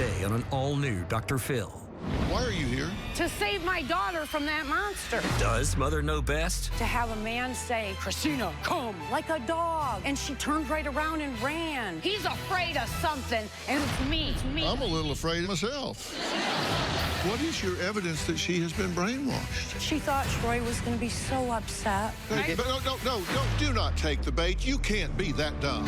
today on an all-new Dr. Phil. Why are you here? To save my daughter from that monster. Does Mother know best? To have a man say, "Christina, come," like a dog. And she turned right around and ran. He's afraid of something, and it's me. I'm a little afraid myself. What is your evidence that she has been brainwashed? She thought Troy was going to be so upset. But no, do not take the bait. You can't be that dumb.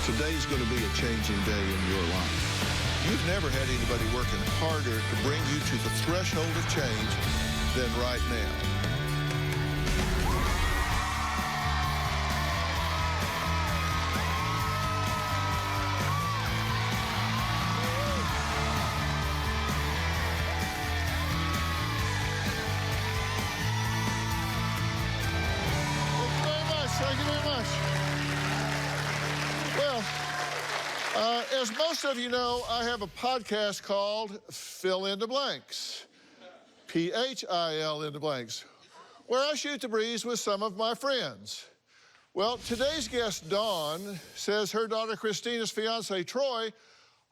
Today's going to be a changing day in your life. You've never had anybody working harder to bring you to the threshold of change than right now. Thank you very much. Well, as most of you know, I have a podcast called Fill in the Blanks, P-H-I-L in the blanks, where I shoot the breeze with some of my friends. Well, today's guest, Dawn, says her daughter Christina's fiance, Troy,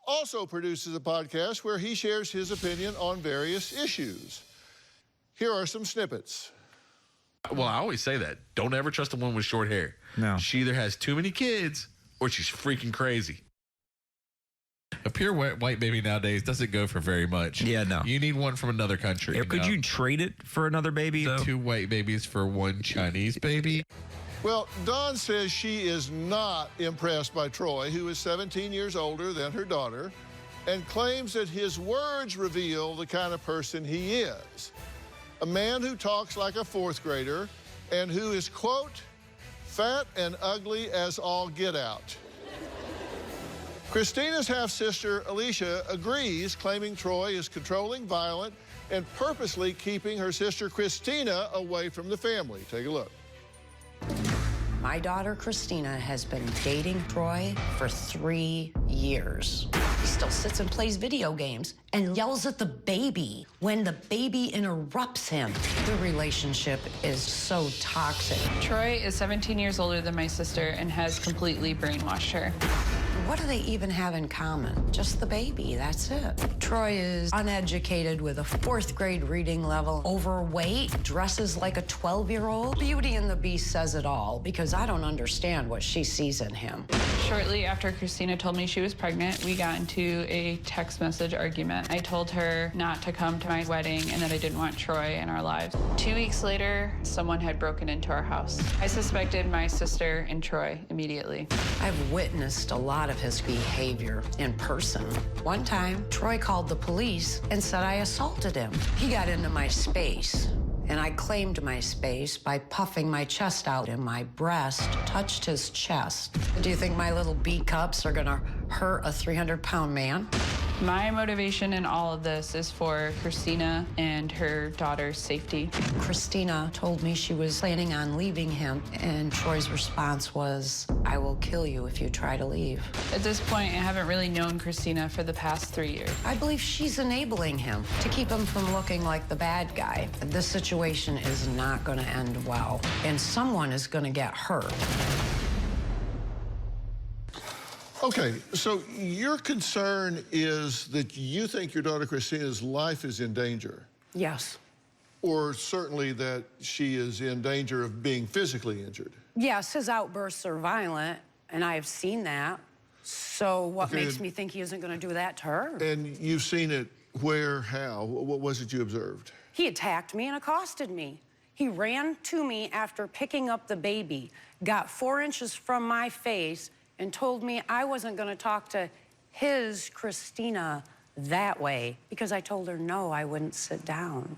also produces a podcast where he shares his opinion on various issues. Here are some snippets. Well, I always say that. Don't ever trust a woman with short hair. No. She either has too many kids or she's freaking crazy. A pure white baby nowadays doesn't go for very much. Yeah, no. You need one from another country. Could you trade it for another baby, though? 2 white babies for 1 Chinese baby. Well, Dawn says she is not impressed by Troy, who is 17 years older than her daughter, and claims that his words reveal the kind of person he is. A man who talks like a 4th grader and who is, quote, fat and ugly as all get out. Christina's half-sister, Alicia, agrees, claiming Troy is controlling, violent, and purposely keeping her sister Christina away from the family. Take a look. My daughter, Christina, has been dating Troy for 3 years. He still sits and plays video games and yells at the baby when the baby interrupts him. The relationship is so toxic. Troy is 17 years older than my sister and has completely brainwashed her. What do they even have in common? Just the baby, that's it. Troy is uneducated with a 4th grade reading level, overweight, dresses like a 12-year-old. Beauty and the Beast says it all, because I don't understand what she sees in him. Shortly after Christina told me she was pregnant, we got into a text message argument. I told her not to come to my wedding and that I didn't want Troy in our lives. 2 weeks later, someone had broken into our house. I suspected my sister and Troy immediately. I've witnessed a lot of his behavior in person. One time, Troy called the police and said I assaulted him. He got into my space, and I claimed my space by puffing my chest out, and my breast touched his chest. Do you think my little B cups are gonna hurt a 300-pound man? My motivation in all of this is for Christina and her daughter's safety. Christina told me she was planning on leaving him, and Troy's response was, "I will kill you if you try to leave." At this point, I haven't really known Christina for the past 3 years. I believe she's enabling him to keep him from looking like the bad guy. This situation is not going to end well, and someone is going to get hurt. Okay, so your concern is that you think your daughter Christina's life is in danger, Yes. or certainly that she is in danger of being physically injured. Yes, his outbursts are violent, and I have seen that. So what Okay. makes me think he isn't going to do that to her? And you've seen it where, how? What was it you observed? He attacked me and accosted me. He ran to me after picking up the baby, got 4 inches from my face, and told me I wasn't going to talk to his Christina that way because I told her no, I wouldn't sit down.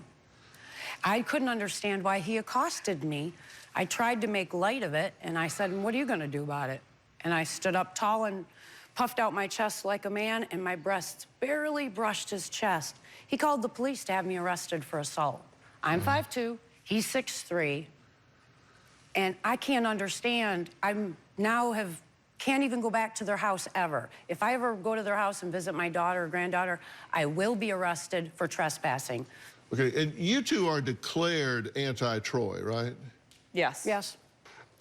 I couldn't understand why he accosted me. I tried to make light of it, and I said, "What are you going to do about it?" And I stood up tall and puffed out my chest like a man, and my breasts barely brushed his chest. He called the police to have me arrested for assault. I'm 5'2", he's 6'3", and I can't understand. Can't even go back to their house ever. If I ever go to their house and visit my daughter or granddaughter, I will be arrested for trespassing. Okay, and you two are declared anti-Troy, right? Yes. Yes.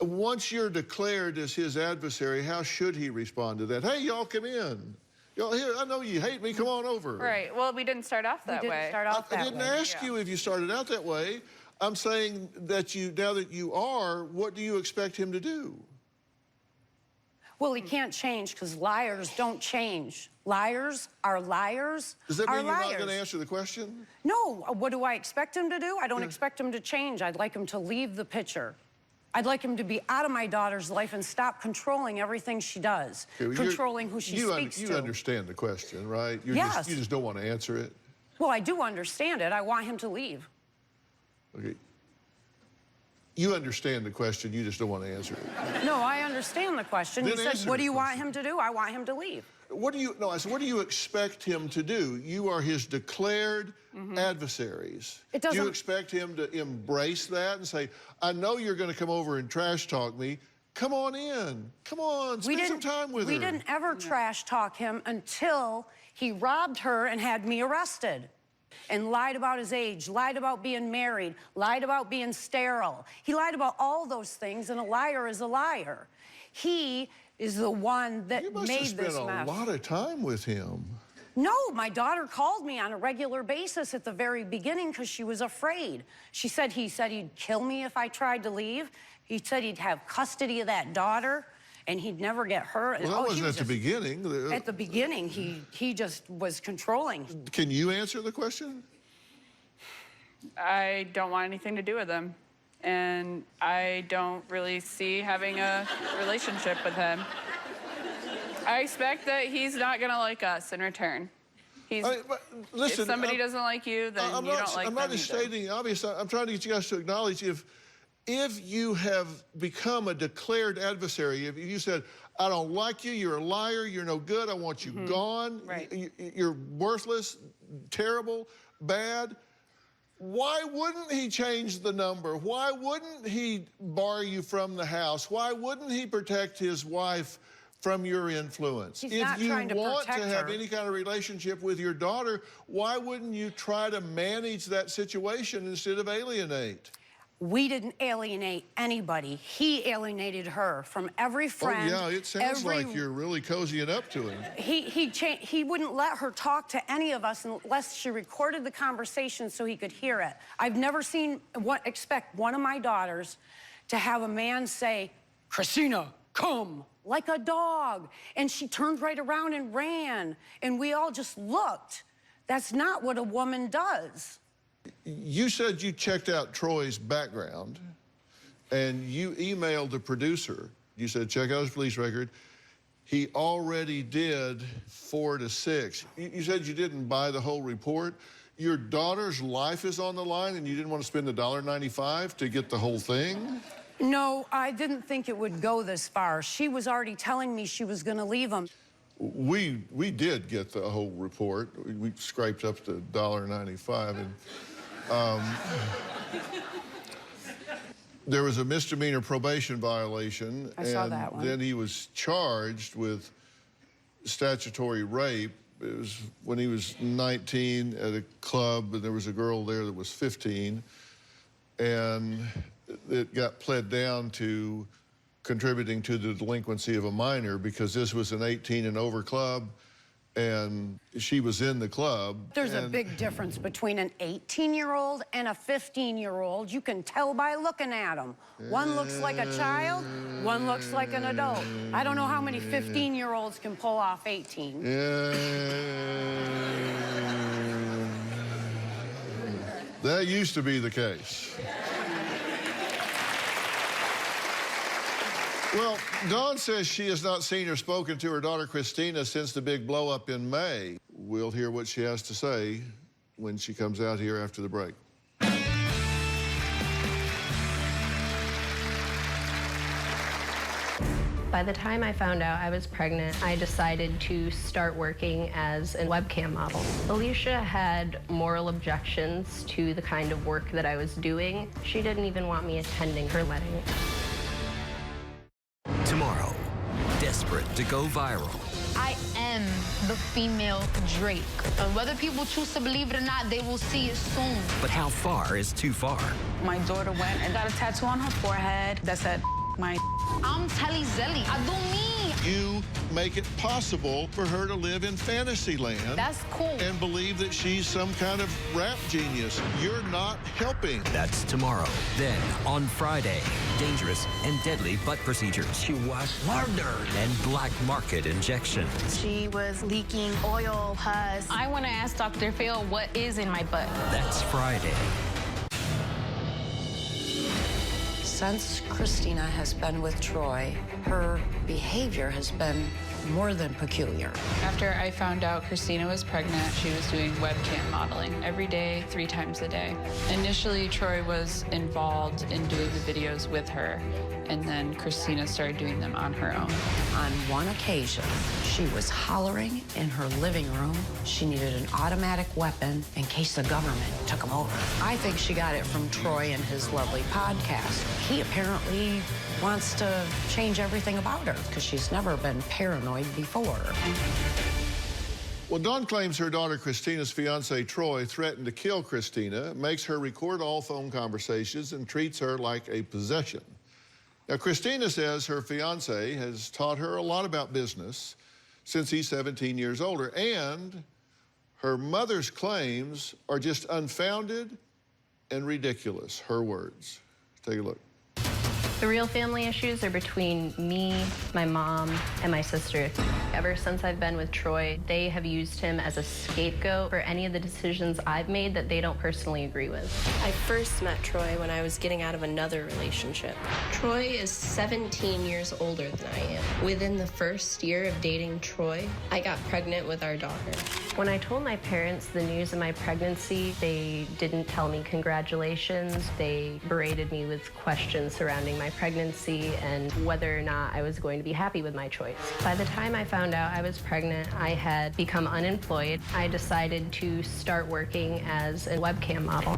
Once you're declared as his adversary, how should he respond to that? Hey, y'all come in. Yo, here, I know you hate me. Come on over. Right. Well, we didn't start off that way. We didn't start off that way. I didn't ask you if you started out that way. I'm saying that now that you are, what do you expect him to do? Well, he can't change because liars don't change. Liars are liars. Does that mean you're liars. not going to answer the question? No. What do I expect him to do? I don't expect him to change. I'd like him to leave the picture. I'd like him to be out of my daughter's life and stop controlling everything she does, controlling who she speaks to. You understand the question, right? Yes. You just don't want to answer it? Well, I do understand it. I want him to leave. Okay. You understand the question, you just don't want to answer it. No, I understand the question. Then You said, answer what the do you want question. him to do? I want him to leave. I said, what do you expect him to do? You are his declared adversaries. It Do you doesn't- expect him to embrace that and say, I know you're going to come over and trash talk me. Come on in. Come on, spend some time with her. We didn't ever trash talk him until he robbed her and had me arrested. And lied about his age, lied about being married, lied about being sterile. He lied about all those things, and a liar is a liar. He is the one that You must made have this spent mess. a lot of time with him. No, my daughter called me on a regular basis at the very beginning because she was afraid. He said he'd kill me if I tried to leave. He said he'd have custody of that daughter, and he'd never get her. Well, that wasn't at the beginning. At the beginning, he just was controlling. Can you answer the question? I don't want anything to do with him. And I don't really see having a relationship with him. I expect that he's not going to like us in return. Listen, if somebody doesn't like you, then you don't like them I'm not either. stating the obvious. I'm trying to get you guys to acknowledge if you have become a declared adversary, if you said, I don't like you, you're a liar, you're no good, I want you gone, Right. you're worthless, terrible, bad, why wouldn't he change the number? Why wouldn't he bar you from the house? Why wouldn't he protect his wife from your influence? He's If not you trying to want to protect have her. any kind of relationship with your daughter, why wouldn't you try to manage that situation instead of alienate? We didn't alienate anybody. He alienated her from every friend. Oh, yeah, it sounds like you're really cozying up to him. He wouldn't let her talk to any of us unless she recorded the conversation so he could hear it. I've never expect one of my daughters to have a man say, Christina, come, like a dog. And she turned right around and ran. And we all just looked. That's not what a woman does. You said you checked out Troy's background, and you emailed the producer. You said, check out his police record. He already did 4 to 6. You said you didn't buy the whole report. Your daughter's life is on the line, and you didn't want to spend the $1.95 to get the whole thing? No, I didn't think it would go this far. She was already telling me she was going to leave him. We did get the whole report. We scraped up to $1.95, and there was a misdemeanor probation violation. I saw that one. Then he was charged with statutory rape. It was when he was 19 at a club, and there was a girl there that was 15, and it got pled down to contributing to the delinquency of a minor because this was an 18 and over club, and she was in the club. There's a big difference between an 18-year-old and a 15-year-old. You can tell by looking at them. One looks like a child, one looks like an adult. I don't know how many 15-year-olds can pull off 18. That used to be the case. Well, Dawn says she has not seen or spoken to her daughter Christina since the big blow-up in May. We'll hear what she has to say when she comes out here after the break. By the time I found out I was pregnant, I decided to start working as a webcam model. Alicia had moral objections to the kind of work that I was doing. She didn't even want me attending her wedding. Tomorrow, desperate to go viral. I am the female Drake. And whether people choose to believe it or not, they will see it soon. But how far is too far? My daughter went and got a tattoo on her forehead that said, my. I'm Telly Zelly. I do me. You make it possible for her to live in fantasy land. That's cool. And believe that she's some kind of rap genius. You're not helping. That's tomorrow. Then, on Friday, dangerous and deadly butt procedures. She was murdered. And black market injections. She was leaking oil, pus. I want to ask Dr. Phil what is in my butt. That's Friday. Since Christina has been with Troy, her behavior has been more than peculiar. After I found out Christina was pregnant, she was doing webcam modeling every day, 3 times a day. Initially, Troy was involved in doing the videos with her, and then Christina started doing them on her own. On one occasion, she was hollering in her living room. She needed an automatic weapon in case the government took him over. I think she got it from Troy and his lovely podcast. He apparently wants to change everything about her because she's never been paranoid before. Well, Dawn claims her daughter Christina's fiance Troy threatened to kill Christina, makes her record all phone conversations, and treats her like a possession. Now, Christina says her fiance has taught her a lot about business since he's 17 years older, and her mother's claims are just unfounded and ridiculous, her words. Take a look. The real family issues are between me, my mom, and my sister. Ever since I've been with Troy, they have used him as a scapegoat for any of the decisions I've made that they don't personally agree with. I first met Troy when I was getting out of another relationship. Troy is 17 years older than I am. Within the first year of dating Troy, I got pregnant with our daughter. When I told my parents the news of my pregnancy, they didn't tell me congratulations. They berated me with questions surrounding my pregnancy and whether or not I was going to be happy with my choice. By the time I found out I was pregnant, I had become unemployed. I decided to start working as a webcam model.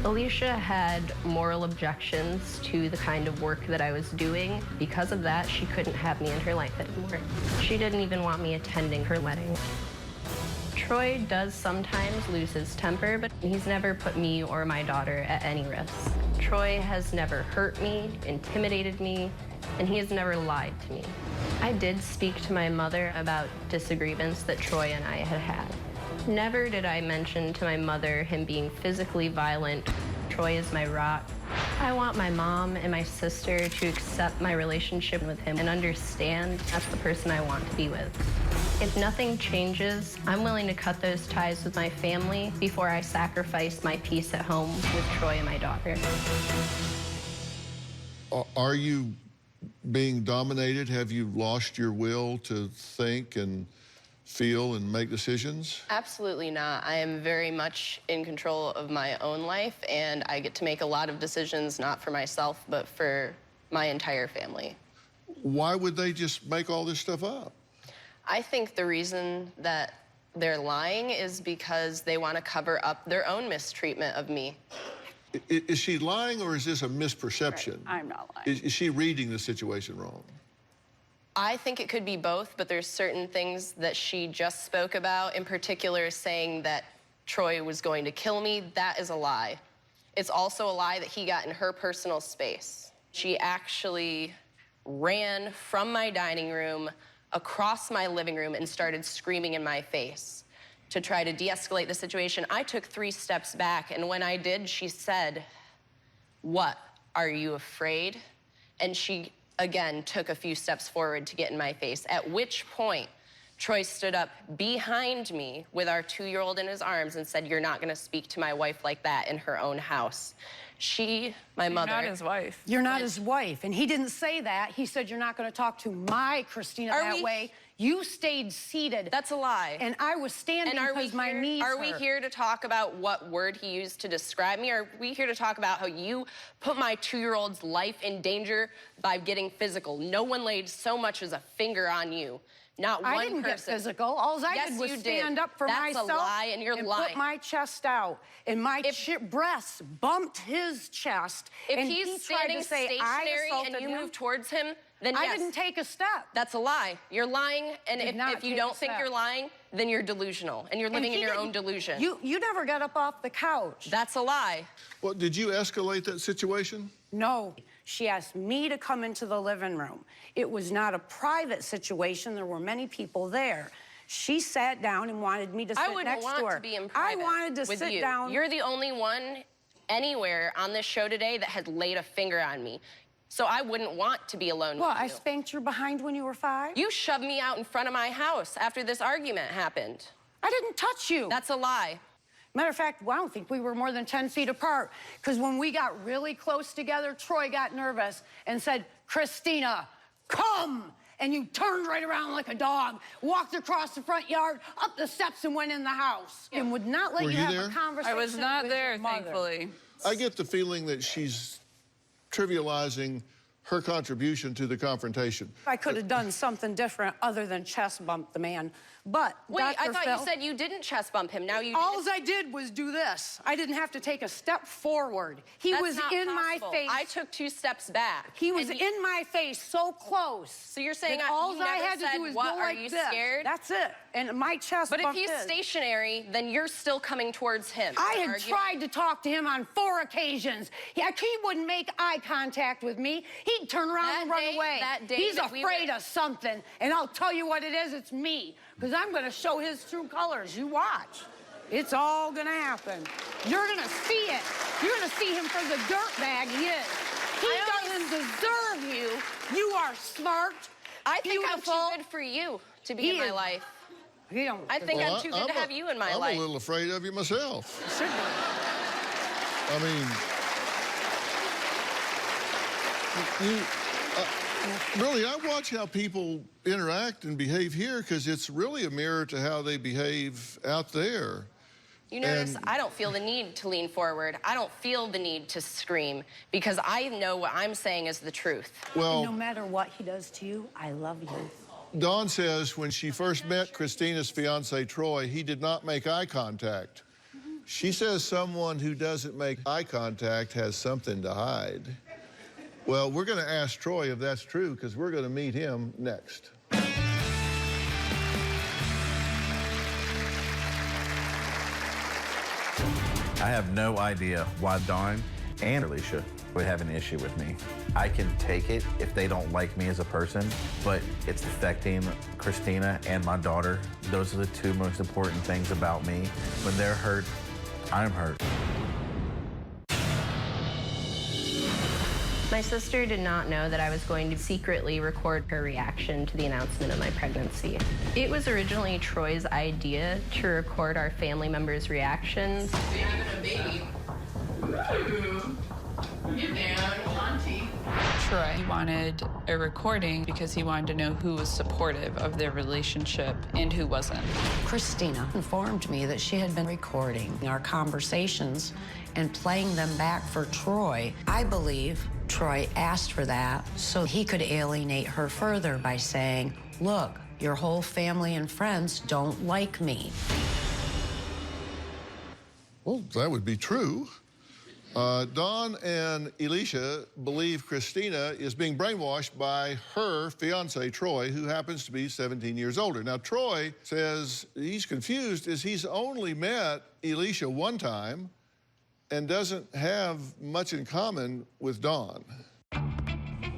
Alicia had moral objections to the kind of work that I was doing. Because of that, she couldn't have me in her life anymore. She didn't even want me attending her wedding. Troy does sometimes lose his temper, but he's never put me or my daughter at any risk. Troy has never hurt me, intimidated me, and he has never lied to me. I did speak to my mother about disagreements that Troy and I had had. Never did I mention to my mother him being physically violent. Troy is my rock. I want my mom and my sister to accept my relationship with him and understand that's the person I want to be with. If nothing changes, I'm willing to cut those ties with my family before I sacrifice my peace at home with Troy and my daughter. Are you being dominated? Have you lost your will to think and feel and make decisions? Absolutely not. I am very much in control of my own life, and I get to make a lot of decisions, not for myself, but for my entire family. Why would they just make all this stuff up? I think the reason that they're lying is because they want to cover up their own mistreatment of me. Is she lying, or is this a misperception? Right. I'm not lying. Is she reading the situation wrong? I think it could be both, but there's certain things that she just spoke about, in particular saying that Troy was going to kill me. That is a lie. It's also a lie that he got in her personal space. She actually ran from my dining room across my living room and started screaming in my face to try to de-escalate the situation. I took 3 steps back, and when I did, she said, "What, are you afraid?" And she, again, took a few steps forward to get in my face, at which point Troy stood up behind me with our 2-year-old in his arms and said, "You're not gonna speak to my wife like that in her own house." She, my mother... You're not his wife. You're not his wife. And he didn't say that. He said, "You're not going to talk to my Christina that way." You stayed seated. That's a lie. And I was standing because my knees hurt. Are we here to talk about what word he used to describe me? Or are we here to talk about how you put my 2-year-old's life in danger by getting physical? No one laid so much as a finger on you. Not one person. I didn't get physical. All I did was stand up for myself. That's a lie, and you're lying. Put my chest out, and my breasts bumped his chest. If and he's he standing tried to say stationary and you move towards him, then yes. I didn't take a step. That's a lie. You're lying, and if you don't think you're lying, then you're delusional, and you're living in your own delusion. You never got up off the couch. That's a lie. Well, did you escalate that situation? No. She asked me to come into the living room. It was not a private situation. There were many people there. She sat down and wanted me to sit next to her. I wouldn't want to be in private I wanted to with sit you. down. You're the only one anywhere on this show today that had laid a finger on me. So I wouldn't want to be alone with you. I spanked your behind when you were 5? You shoved me out in front of my house after this argument happened. I didn't touch you. That's a lie. Matter of fact, I don't think we were more than 10 feet apart, because when we got really close together, Troy got nervous and said, Christina, come! And you turned right around like a dog, walked across the front yard, up the steps, and went in the house. And would not let Were you you have there? a conversation. I was not with there, your mother. thankfully. I get the feeling that she's trivializing her contribution to the confrontation. I could have done something different other than chest bump the man. But Wait, I Dr. thought Phil, you said you didn't chest bump him. Now you all did. I did was do this. I didn't have to take a step forward. He That's was not in my possible. face. I took 2 steps back. He was in my face so close. So you're saying all you I never had to said, do was what, go are like you this. scared? That's it. And my chest But if bumped he's his. stationary, then you're still coming towards him. I had Arguing. tried to talk to him on 4 occasions. He wouldn't make eye contact with me. He'd turn around That and run day- away. that day He's that we afraid were- of something. And I'll tell you what it is. It's me. Because I'm going to show his true colors. You watch. It's all going to happen. You're going to see it. You're going to see him for the dirtbag he is. He doesn't deserve you. You are smart, I think beautiful. I'm too good for you to be He in my is- life. You don't. I think I'm too good to have you in my life. I'm a little afraid of you myself. Should be. I mean, really, I watch how people interact and behave here because it's really a mirror to how they behave out there. You notice And- I don't feel the need to lean forward. I don't feel the need to scream because I know what I'm saying is the truth. Well, No matter what he does to you, I love you. Dawn says when she first met Christina's fiance, Troy, he did not make eye contact. She says someone who doesn't make eye contact has something to hide. Well, we're going to ask Troy if that's true because we're going to meet him next. I have no idea why Dawn and Alicia would have an issue with me. I can take it if they don't like me as a person, but it's affecting Christina and my daughter. Those are the 2 most important things about me. When they're hurt, I'm hurt. My sister did not know that I was going to secretly record her reaction to the announcement of my pregnancy. It was originally Troy's idea to record our family members' reactions. Troy wanted a recording because he wanted to know who was supportive of their relationship and who wasn't. Christina informed me that she had been recording our conversations and playing them back for Troy. I believe Troy asked for that so he could alienate her further by saying, look, your whole family and friends don't like me. Well, that would be true. Dawn and Alicia believe Christina is being brainwashed by her fiance, Troy, who happens to be 17 years older. Now, Troy says he's confused as he's only met Alicia 1 time and doesn't have much in common with Dawn.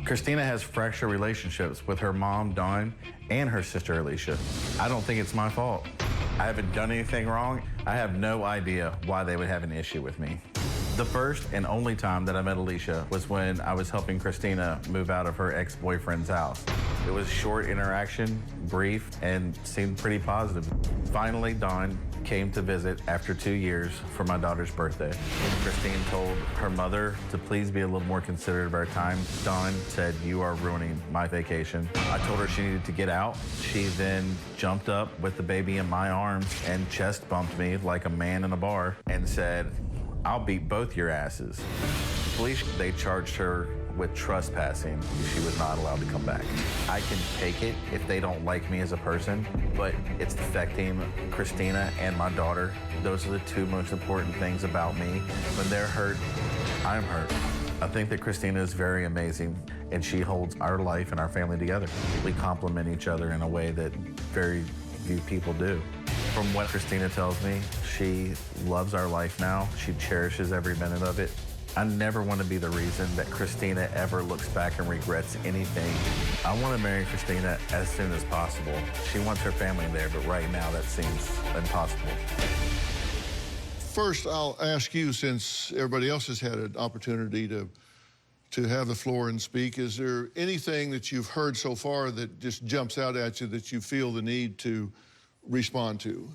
Christina has fractured relationships with her mom, Dawn, and her sister, Alicia. I don't think it's my fault. I haven't done anything wrong. I have no idea why they would have an issue with me. The first and only time that I met Alicia was when I was helping Christina move out of her ex-boyfriend's house. It was a short interaction, brief, and seemed pretty positive. Finally, Dawn came to visit after 2 years for my daughter's birthday. Christine told her mother to please be a little more considerate of our time. Dawn said, you are ruining my vacation. I told her she needed to get out. She then jumped up with the baby in my arms and chest bumped me like a man in a bar and said, I'll beat both your asses. The police, they charged her with trespassing. She was not allowed to come back. I can take it if they don't like me as a person, but it's affecting Christina and my daughter. Those are the 2 most important things about me. When they're hurt, I'm hurt. I think that Christina is very amazing, and she holds our life and our family together. We complement each other in a way that very few people do. From what Christina tells me, she loves our life now. She cherishes every minute of it. I never want to be the reason that Christina ever looks back and regrets anything. I want to marry Christina as soon as possible. She wants her family there, but right now that seems impossible. First, I'll ask you, since everybody else has had an opportunity to have the floor and speak, is there anything that you've heard so far that just jumps out at you that you feel the need to respond to?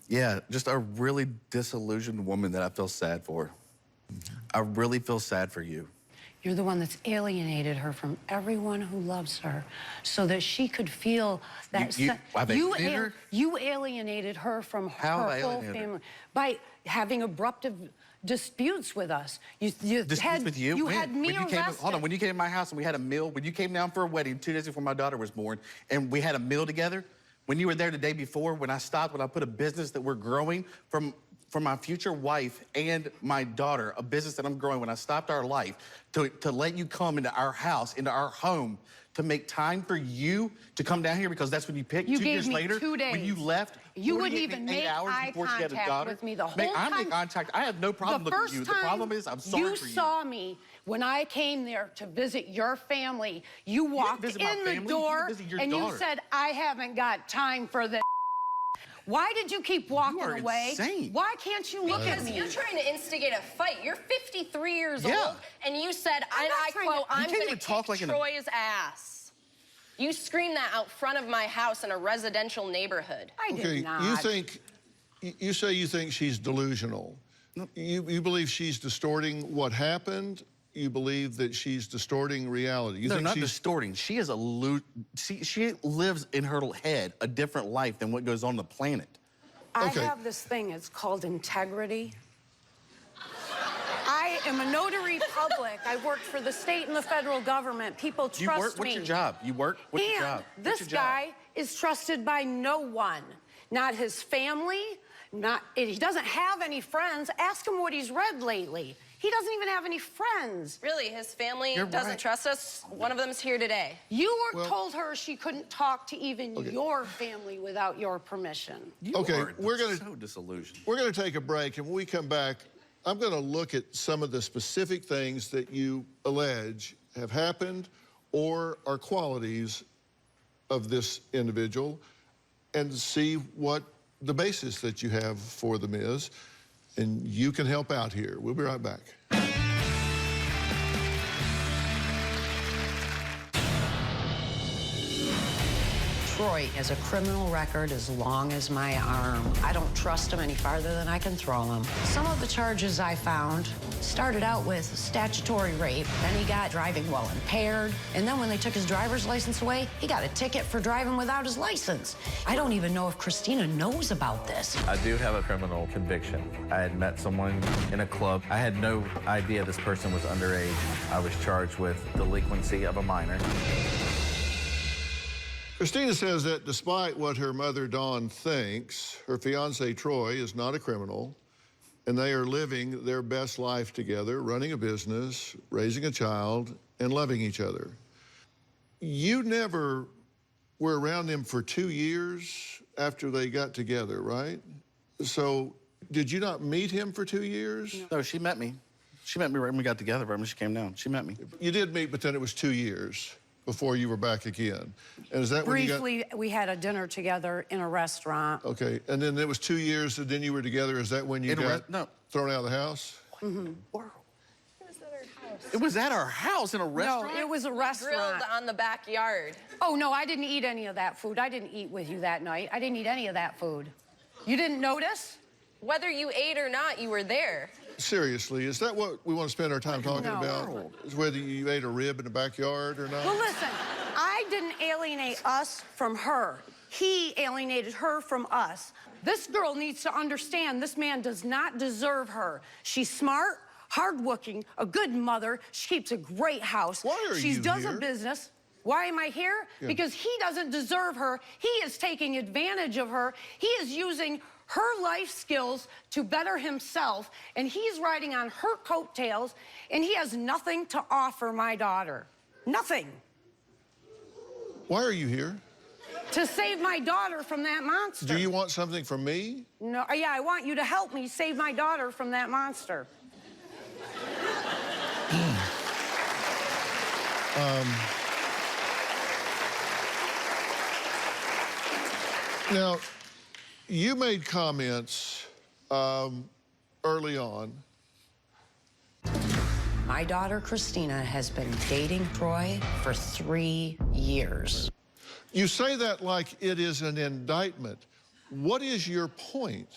Yeah, just a really disillusioned woman that I feel sad for. I really feel sad for you. You're the one that's alienated her from everyone who loves her so that she could feel that... You alienated her from her whole family by having abrupt disputes with us. Disputes with you? You had me arrested. Hold on, when you came to my house and we had a meal, when you came down for a wedding 2 days before my daughter was born, and we had a meal together, when you were there the day before, when I stopped, when I put a business that we're growing from my future wife and my daughter, a business that I'm growing, when I stopped our life to let you come into our house, into our home, to make time for you to come down here because that's when you picked. You 2 gave years me later, 2 days. when you left, you wouldn't even make eye contact with me the whole time. I make contact. I have no problem looking at you. The problem is I'm sorry for you. You saw me when I came there to visit your family. You walked in the door and you said, I haven't got time for this. Why did you keep walking away? Insane. Why can't you look at me? Because you're trying to instigate a fight. You're 53 years old, and you said, and I quote, I'm going to kick Troy's ass. You screamed that out front of my house in a residential neighborhood. I did not. You say you think she's delusional. You believe she's distorting what happened? You believe that she's distorting reality? You no, think not distorting. She is she lives in her head a different life than what goes on the planet. I have this thing, it's called integrity. I am a notary public. I worked for the state and the federal government. People trust me. You work? What's your job? You work? What's your job? This guy is trusted by no one. Not his family, he doesn't have any friends. Ask him what he's read lately. He doesn't even have any friends. Really, his family doesn't trust us? One of them's here today. You told her she couldn't talk to even your family without your permission. We're gonna so disillusioned. We're gonna take a break, and when we come back, I'm gonna look at some of the specific things that you allege have happened or are qualities of this individual and see what the basis that you have for them is. And you can help out here. We'll be right back. Troy has a criminal record as long as my arm. I don't trust him any farther than I can throw him. Some of the charges I found started out with statutory rape, then he got driving while impaired, and then when they took his driver's license away, he got a ticket for driving without his license. I don't even know if Christina knows about this. I do have a criminal conviction. I had met someone in a club. I had no idea this person was underage. I was charged with delinquency of a minor. Christina says that despite what her mother, Dawn, thinks, her fiance, Troy, is not a criminal, and they are living their best life together, running a business, raising a child, and loving each other. You never were around them for 2 years after they got together, right? So did you not meet him for 2 years? No, she met me. She met me right when we got together, right when she came down. She met me. You did meet, but then it was 2 years before you were back again. And is that Briefly, we had a dinner together in a restaurant. Okay, and then it was 2 years, and then you were together. Is that when you got thrown out of the house? Mm-hmm. It was at our house in a restaurant? No, it was a restaurant. Grilled on the backyard. Oh, no, I didn't eat any of that food. I didn't eat with you that night. I didn't eat any of that food. You didn't notice? Whether you ate or not, you were there. Seriously, is that what we want to spend our time talking about? Is whether you ate a rib in the backyard or not? Well, listen, I didn't alienate us from her. He alienated her from us. This girl needs to understand this man does not deserve her. She's smart, hardworking, a good mother. She keeps a great house. Why are she you does here? a business. Why am I here? Yeah. Because he doesn't deserve her. He is taking advantage of her. He is using her life skills to better himself, and he's riding on her coattails, and he has nothing to offer my daughter. Nothing. Why are you here? To save my daughter from that monster. Do you want something from me? No, yeah, I want you to help me save my daughter from that monster. Now, you made comments early on. My daughter, Christina, has been dating Troy for 3 years. You say that like it is an indictment. What is your point?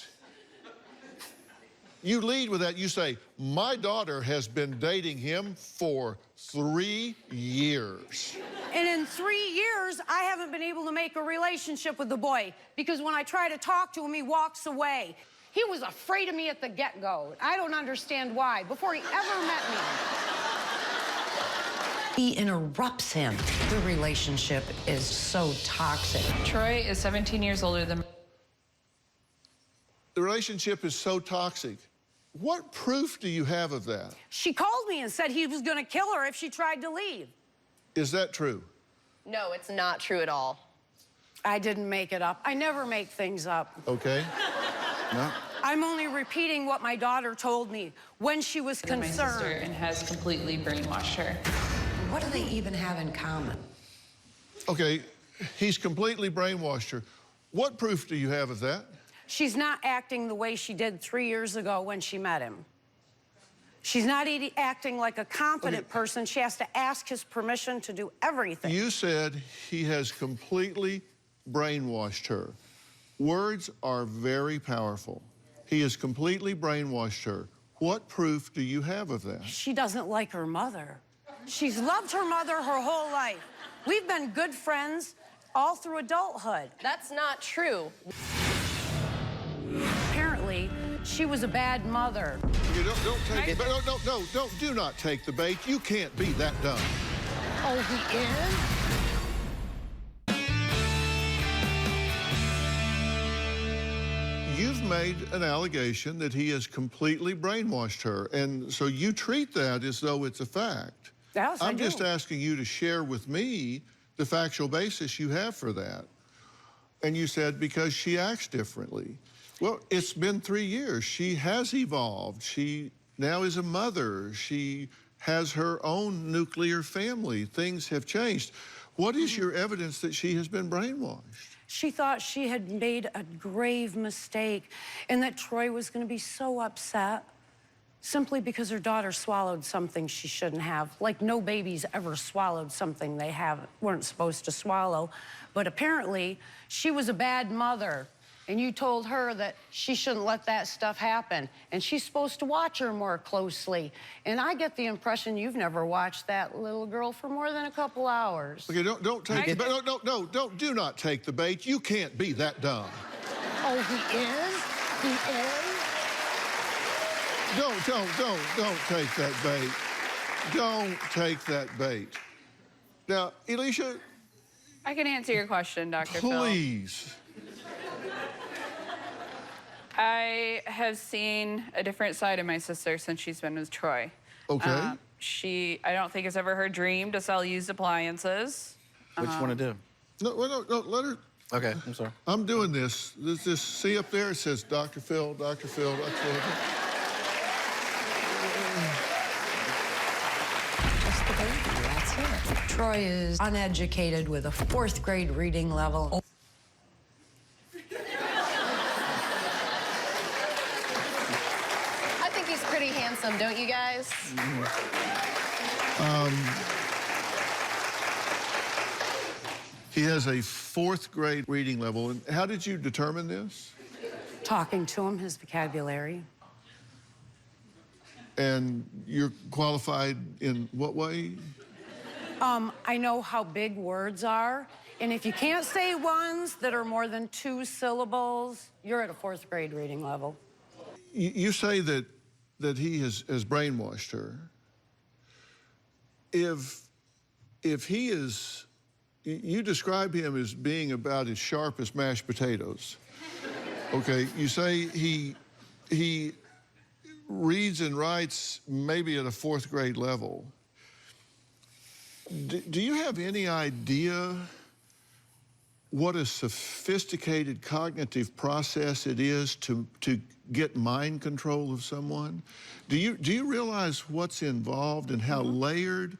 You lead with that. You say, my daughter has been dating him for 3 years. And in 3 years, I haven't been able to make a relationship with the boy because when I try to talk to him, he walks away. He was afraid of me at the get-go. I don't understand why, before he ever met me. He interrupts him. The relationship is so toxic. Troy is 17 years older than... The relationship is so toxic. What proof do you have of that? She called me and said he was going to kill her if she tried to leave. Is that true? No, it's not true at all. I didn't make it up. I never make things up. Okay. No. I'm only repeating what my daughter told me when she was My sister concerned. and has completely brainwashed her. What do they even have in common? Okay, he's completely brainwashed her. What proof do you have of that? She's not acting the way she did 3 years ago when she met him. She's not acting like a competent person. She has to ask his permission to do everything. You said he has completely brainwashed her. Words are very powerful. He has completely brainwashed her. What proof do you have of that? She doesn't like her mother. She's loved her mother her whole life. We've been good friends all through adulthood. That's not true. Apparently, she was a bad mother. You don't take it. Do not take the bait. You can't be that dumb. Oh, he is? You've made an allegation that he has completely brainwashed her, and so you treat that as though it's a fact. Yes, I'm just asking you to share with me the factual basis you have for that. And you said because she acts differently. Well, it's been 3 years. She has evolved. She now is a mother. She has her own nuclear family. Things have changed. What is your evidence that she has been brainwashed? She thought she had made a grave mistake and that Troy was going to be so upset simply because her daughter swallowed something she shouldn't have. Like no baby's ever swallowed something they weren't supposed to swallow. But apparently, she was a bad mother. And you told her that she shouldn't let that stuff happen. And she's supposed to watch her more closely. And I get the impression you've never watched that little girl for more than a couple hours. Okay, don't take the bait. Do not take the bait. You can't be that dumb. Oh, he is? He is? Don't take that bait. Don't take that bait. Now, Alicia. I can answer your question, Dr. Phil. Please. I have seen a different side of my sister since she's been with Troy. Okay. I don't think it's ever her dream to sell used appliances. Which one to do? No, let her. Okay, I'm sorry. I'm doing this. See up there? It says Dr. Phil, Dr. Phil, Dr. Phil. Just the baby, that's it. Troy is uneducated with a 4th grade reading level. I think he's pretty handsome, don't you guys? He has a 4th grade reading level. And how did you determine this? Talking to him, his vocabulary. And you're qualified in what way? I know how big words are. And if you can't say ones that are more than 2 syllables, you're at a 4th grade reading level. You say that he has brainwashed her. If he is, you describe him as being about as sharp as mashed potatoes. Okay, you say he reads and writes maybe at a 4th grade level. Do you have any idea what a sophisticated cognitive process it is to get mind control of someone? Do you realize what's involved and how layered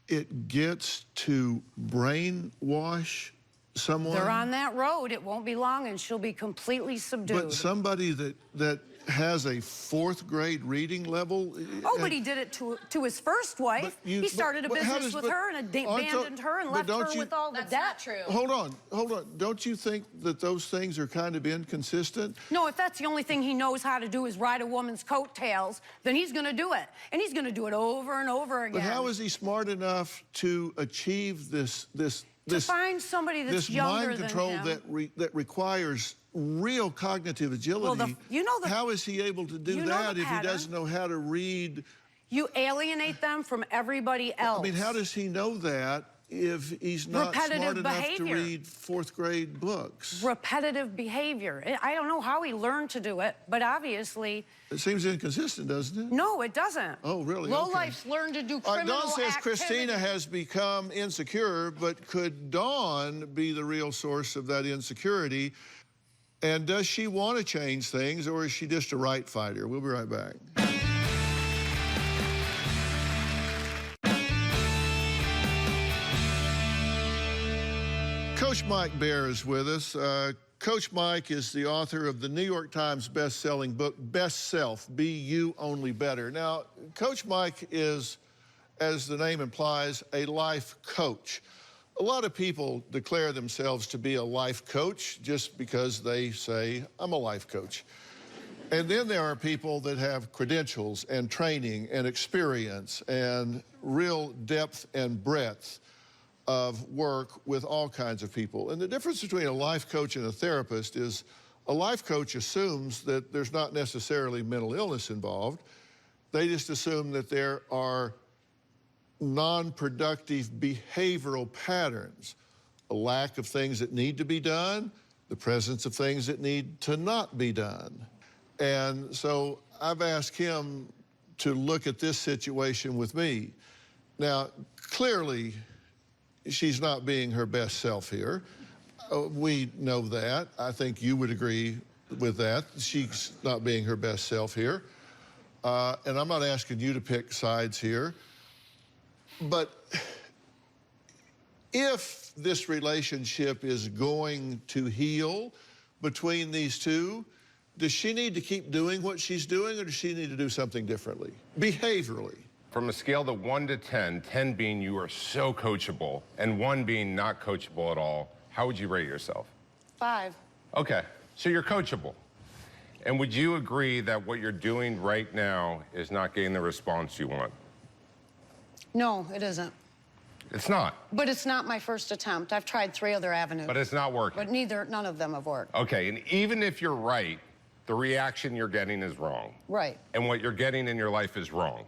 it gets to brainwash someone? They're on that road. It won't be long, and she'll be completely subdued. But somebody that has a 4th grade reading level. Oh, but he did it to his first wife. He started a business with her and abandoned her and left her with all the debt. That's not true. Hold on. Don't you think that those things are kind of inconsistent? No, if that's the only thing he knows how to do is ride a woman's coattails, then he's going to do it. And he's going to do it over and over again. But how is he smart enough to achieve this find somebody that's younger than him? This mind control that requires real cognitive agility. Well, how is he able to do that if he doesn't know how to read? You alienate them from everybody else. I mean, how does he know that if he's not smart enough to read 4th grade books? Repetitive behavior. I don't know how he learned to do it, but obviously... It seems inconsistent, doesn't it? No, it doesn't. Oh, really? Lowlifes learn to do criminal Dawn says activity. Christina has become insecure, but could Dawn be the real source of that insecurity? And does she want to change things, or is she just a right fighter? We'll be right back. Coach Mike Baer is with us. Coach Mike is the author of the New York Times best-selling book, Best Self, Be You Only Better. Now, Coach Mike is, as the name implies, a life coach. A lot of people declare themselves to be a life coach just because they say, I'm a life coach. And then there are people that have credentials and training and experience and real depth and breadth of work with all kinds of people. And the difference between a life coach and a therapist is a life coach assumes that there's not necessarily mental illness involved. They just assume that there are non-productive behavioral patterns, a lack of things that need to be done, the presence of things that need to not be done. And so I've asked him to look at this situation with me. Now, clearly, she's not being her best self here. We know that. I think you would agree with that. She's not being her best self here. And I'm not asking you to pick sides here. But if this relationship is going to heal between these two, does she need to keep doing what she's doing, or does she need to do something differently, behaviorally? From a scale of 1 to 10, 10 being you are so coachable, and 1 being not coachable at all, how would you rate yourself? 5. Okay, so you're coachable. And would you agree that what you're doing right now is not getting the response you want? No, it isn't. It's not. But it's not my first attempt. I've tried 3 other avenues. But it's not working. But none of them have worked. Okay, and even if you're right, the reaction you're getting is wrong. Right. And what you're getting in your life is wrong.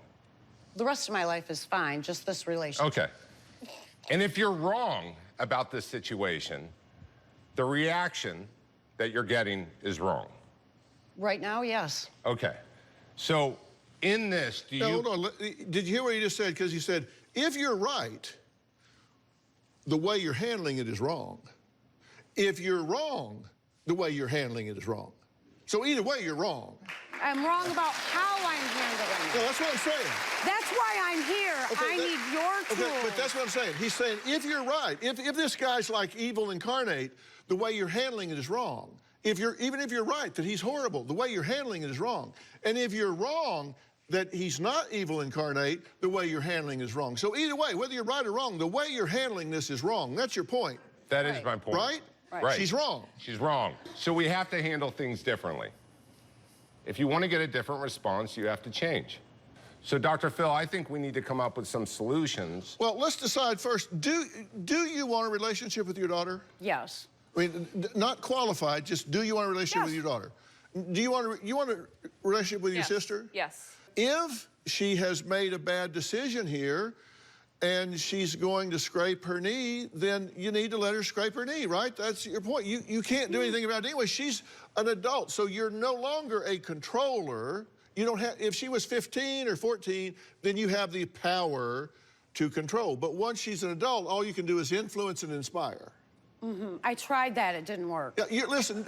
The rest of my life is fine, just this relationship. Okay. And if you're wrong about this situation, the reaction that you're getting is wrong. Right now, yes. Okay. So in this, do you... Hold on. Did you hear what he just said? Because he said, if you're right, the way you're handling it is wrong. If you're wrong, the way you're handling it is wrong. So either way, you're wrong. I'm wrong about how I'm handling it. No, that's what I'm saying. That's why I'm here. Okay, I need your tools. Okay, but that's what I'm saying. He's saying, if you're right, if this guy's like evil incarnate, the way you're handling it is wrong. Even if you're right that he's horrible, the way you're handling it is wrong. And if you're wrong that he's not evil incarnate, the way you're handling it is wrong. So either way, whether you're right or wrong, the way you're handling this is wrong. That's your point. That is my point. Right? Right. She's wrong. She's wrong. So we have to handle things differently. If you want to get a different response, you have to change. So, Dr. Phil, I think we need to come up with some solutions. Well, let's decide first, do you want a relationship with your daughter? Yes. I mean, not qualified, just do you want a relationship with your daughter? Do you want a relationship with your sister? Yes. If she has made a bad decision here and she's going to scrape her knee, then you need to let her scrape her knee, right? That's your point. You can't do anything about it anyway. She's an adult, so you're no longer a controller. You don't have, if she was 15 or 14, then you have the power to control. But once she's an adult, all you can do is influence and inspire. I tried that. It didn't work. Yeah, listen,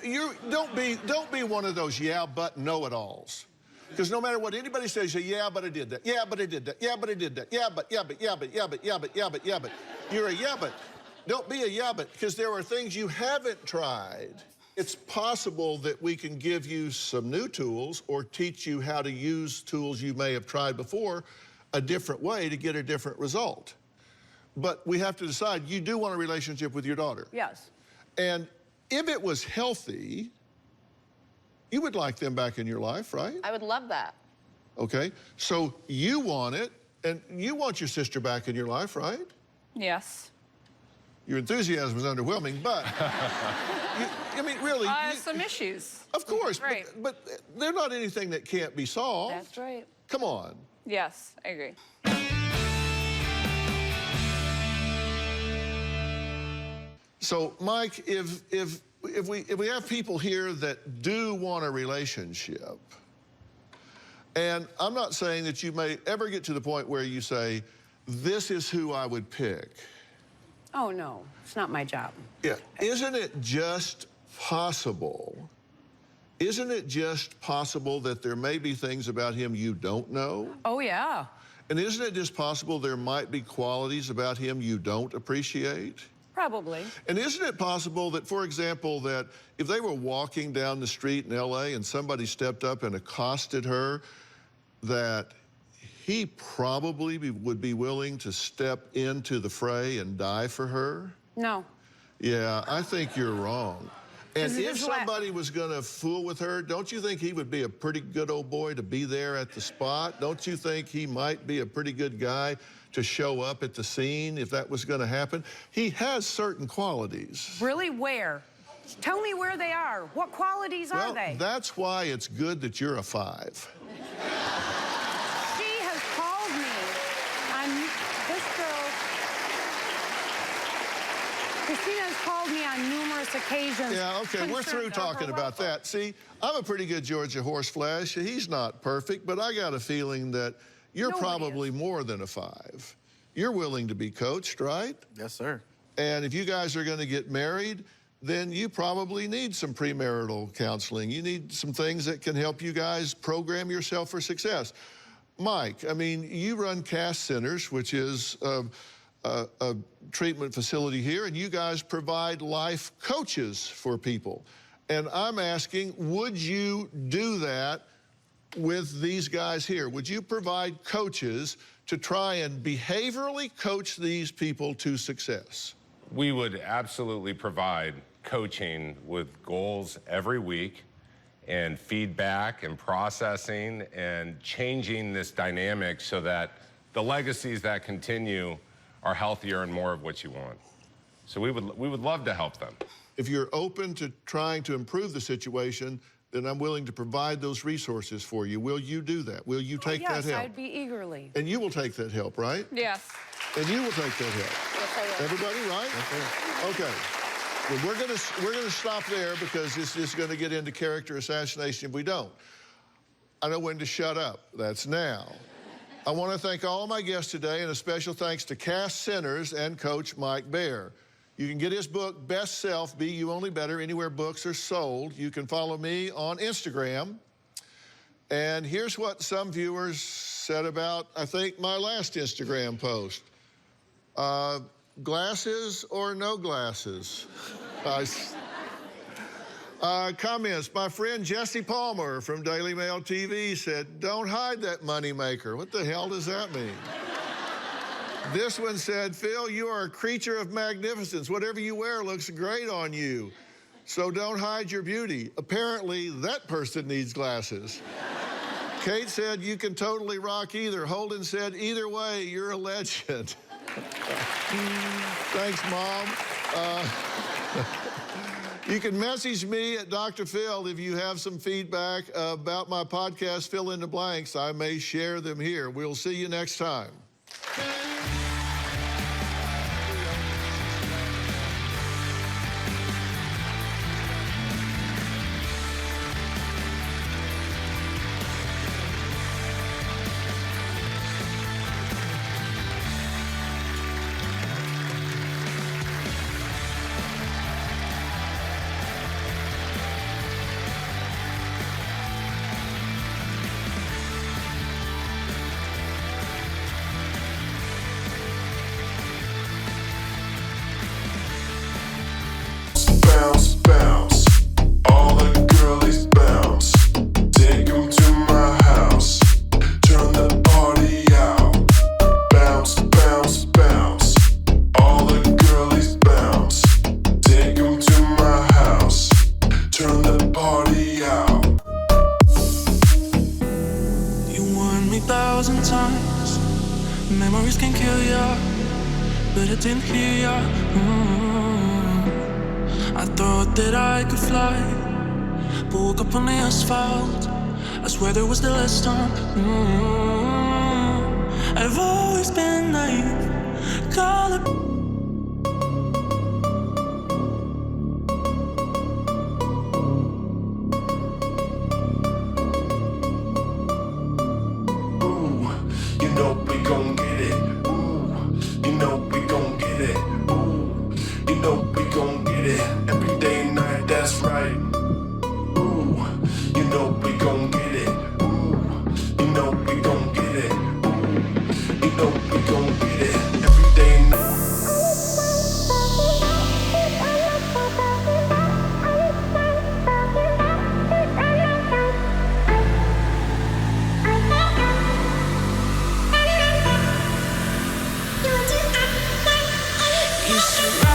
don't be one of those yeah, but know-it-alls. Because no matter what anybody says, you yeah, but I did that. Yeah, but I did that. Yeah, but I did that. Yeah, but. You're a yeah, but. Don't be a yeah, but, because there are things you haven't tried. It's possible that we can give you some new tools or teach you how to use tools you may have tried before a different way to get a different result. But we have to decide, you do want a relationship with your daughter. Yes. And if it was healthy, you would like them back in your life, right? I would love that. Okay, so you want it, and you want your sister back in your life, right? Yes. Your enthusiasm is underwhelming, but, I mean, really. Some issues. Of course, Right. but they're not anything that can't be solved. That's right. Come on. Yes, I agree. So, Mike, if we have people here that do want a relationship, and I'm not saying that you may ever get to the point where you say, this is who I would pick. Oh, no. It's not my job. Yeah. Isn't it just possible? Isn't it just possible that there may be things about him you don't know? Oh, yeah. And isn't it just possible there might be qualities about him you don't appreciate? Probably. And isn't it possible that, for example, that if they were walking down the street in L.A. and somebody stepped up and accosted her, that he probably would be willing to step into the fray and die for her? No. Yeah, I think you're wrong. And This if is what- somebody was going to fool with her, don't you think he would be a pretty good old boy to be there at the spot? Don't you think he might be a pretty good guy to show up at the scene if that was going to happen? He has certain qualities. Really, where? Tell me where they are. What qualities are Well, they? that's why it's good that you're a 5. She has called me on this girl. Christina has called me on numerous occasions. Yeah, okay, we're through concerned of talking her about welfare. that. See, I'm a pretty good Georgia horseflesh. He's not perfect, but I got a feeling that you're Nobody probably more than a 5. You're willing to be coached, right? Yes, sir. And if you guys are going to get married, then you probably need some premarital counseling. You need some things that can help you guys program yourself for success. Mike, I mean, you run Cass Centers, which is a treatment facility here, and you guys provide life coaches for people. And I'm asking, would you do that with these guys here? Would you provide coaches to try and behaviorally coach these people to success? We would absolutely provide coaching with goals every week and feedback and processing and changing this dynamic so that the legacies that continue are healthier and more of what you want. So we would love to help them. If you're open to trying to improve the situation, then I'm willing to provide those resources for you. Will you do that? Will you take that Yes, help? I'd be eagerly. And you will take that help, right? Yes. And you will take that help. Yes, I will. Everybody, right? Okay. Well, we're gonna stop there because this is going to get into character assassination if we don't. I know when to shut up. That's now. I want to thank all my guests today, and a special thanks to Cass Centers and Coach Mike Baer. You can get his book, Best Self, Be You Only Better, anywhere books are sold. You can follow me on Instagram. And here's what some viewers said about, I think, my last Instagram post. Glasses or no glasses? Comments. My friend Jesse Palmer from Daily Mail TV said, don't hide that moneymaker. What the hell does that mean? This one said, Phil, you are a creature of magnificence. Whatever you wear looks great on you. So don't hide your beauty. Apparently, that person needs glasses. Kate said, you can totally rock either. Holden said, either way, you're a legend. Thanks, Mom. You can message me at Dr. Phil if you have some feedback about my podcast, Fill in the Blanks. I may share them here. We'll see you next time. Memories can kill ya, but it didn't hear ya. I thought that I could fly, but woke up on the asphalt. I swear there was the last time. I've always been naive. Call it. You know we gon' get it. Ooh, you know we gon' get it. Ooh, you know we gon' get it. Every day and night, that's right. Ooh, you know we gon' get it. Ooh, you know we gon' get it. Ooh, you know we gon' get it. Every day and night. You surround